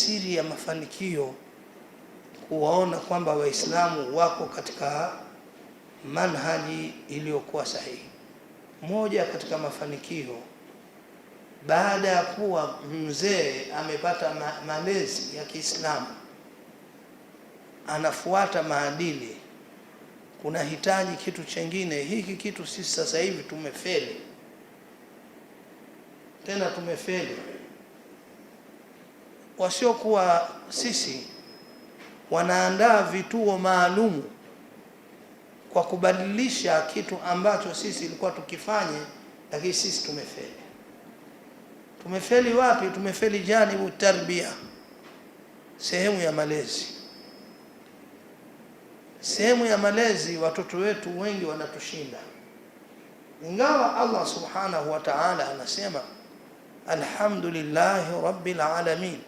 siri ya mafanikio kuwaona kwamba Waislamu wako katika manhaji iliyokuwa sahihi. Moja katika mafanikio baada ya kuwa mzee amepata malezi ya Kiislamu, anafuata maadili, kuna hitaji kitu chengine. Hiki kitu sisi sasa hivi tumefeli, tena tumefeli. Wasiokuwa sisi wanaandaa vituo maalumu kwa kubadilisha kitu ambacho sisi ilikuwa tukifanye, lakini sisi tumefeli. Tumefeli wapi? Tumefeli janibu tarbia, sehemu ya malezi. Sehemu ya malezi watoto wetu wengi wanatushinda, ingawa Allah subhanahu wa ta'ala anasema alhamdulillahi rabbil alamin,